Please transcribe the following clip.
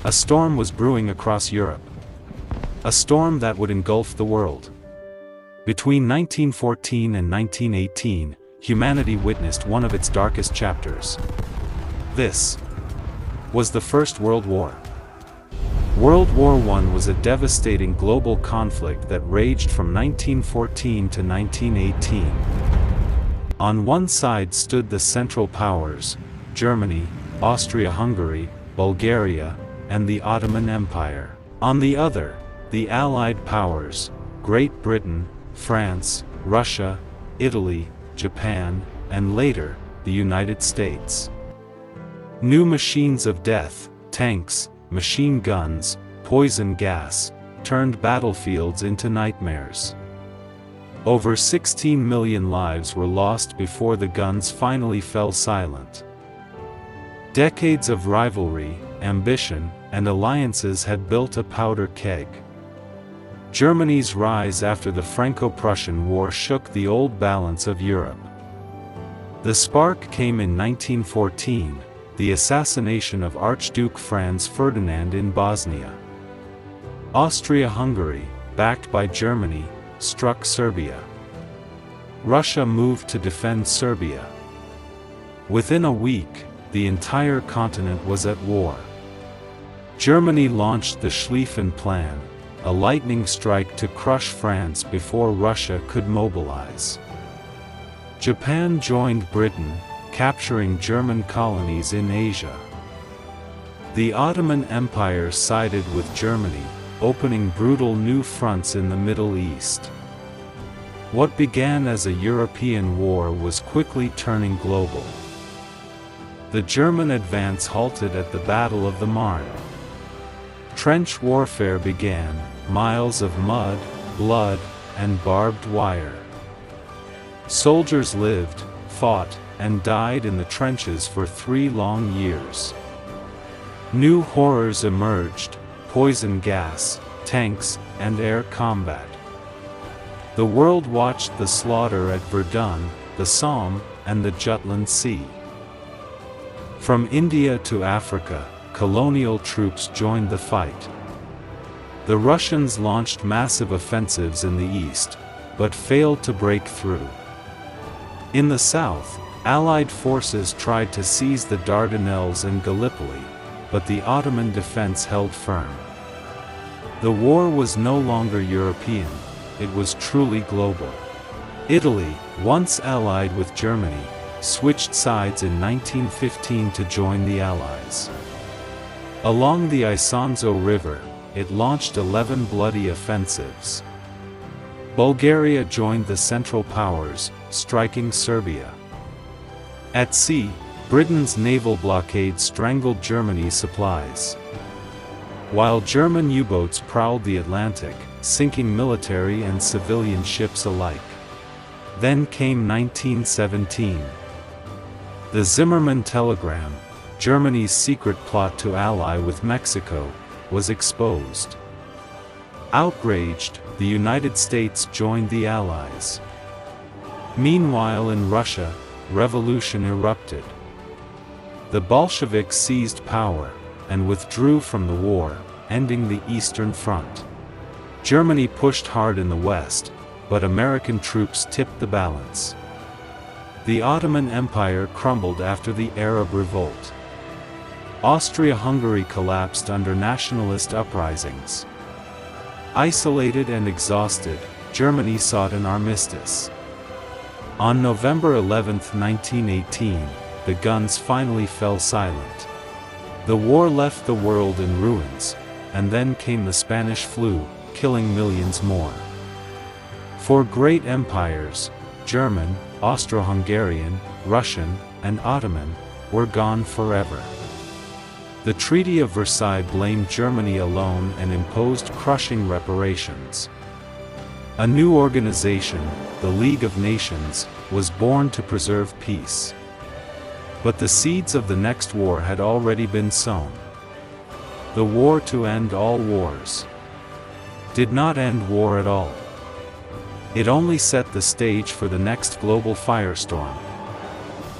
A storm was brewing across Europe. A storm that would engulf the world. Between 1914 and 1918, humanity witnessed one of its darkest chapters. This was the First World War. World War I was a devastating global conflict that raged from 1914 to 1918. On one side stood the Central Powers, Germany, Austria-Hungary, Bulgaria, and the Ottoman Empire. On the other, the Allied Powers, Great Britain, France, Russia, Italy, Japan, and later, the United States. New machines of death, tanks, machine guns, poison gas, turned battlefields into nightmares. Over 16 million lives were lost before the guns finally fell silent. Decades of rivalry, ambition, and alliances had built a powder keg. Germany's rise after the Franco-Prussian War shook the old balance of Europe. The spark came in 1914, the assassination of Archduke Franz Ferdinand in Bosnia. Austria-Hungary, backed by Germany, struck Serbia. Russia moved to defend Serbia. Within a week, the entire continent was at war. Germany launched the Schlieffen Plan, a lightning strike to crush France before Russia could mobilize. Japan joined Britain, capturing German colonies in Asia. The Ottoman Empire sided with Germany, opening brutal new fronts in the Middle East. What began as a European war was quickly turning global. The German advance halted at the Battle of the Marne. Trench warfare began, miles of mud, blood, and barbed wire. Soldiers lived, fought, and died in the trenches for 3 long years. New horrors emerged: poison gas, tanks, and air combat. The world watched the slaughter at Verdun, the Somme, and the Jutland Sea. From India to Africa, colonial troops joined the fight. The Russians launched massive offensives in the east, but failed to break through. In the south, Allied forces tried to seize the Dardanelles and Gallipoli, but the Ottoman defense held firm. The war was no longer European, it was truly global. Italy, once allied with Germany, switched sides in 1915 to join the Allies. Along the Isonzo River, it launched 11 bloody offensives. Bulgaria joined the Central Powers, striking Serbia. At sea, Britain's naval blockade strangled Germany's supplies. While German U-boats prowled the Atlantic, sinking military and civilian ships alike. Then came 1917. The Zimmermann Telegram, Germany's secret plot to ally with Mexico, was exposed. Outraged, the United States joined the Allies. Meanwhile in Russia, revolution erupted. The Bolsheviks seized power, and withdrew from the war, ending the Eastern Front. Germany pushed hard in the West, but American troops tipped the balance. The Ottoman Empire crumbled after the Arab Revolt. Austria-Hungary collapsed under nationalist uprisings. Isolated and exhausted, Germany sought an armistice. On November 11, 1918, the guns finally fell silent. The war left the world in ruins, and then came the Spanish flu, killing millions more. For great empires, German, Austro-Hungarian, Russian, and Ottoman, were gone forever. The Treaty of Versailles blamed Germany alone and imposed crushing reparations. A new organization, the League of Nations, was born to preserve peace. But the seeds of the next war had already been sown. The war to end all wars did not end war at all. It only set the stage for the next global firestorm.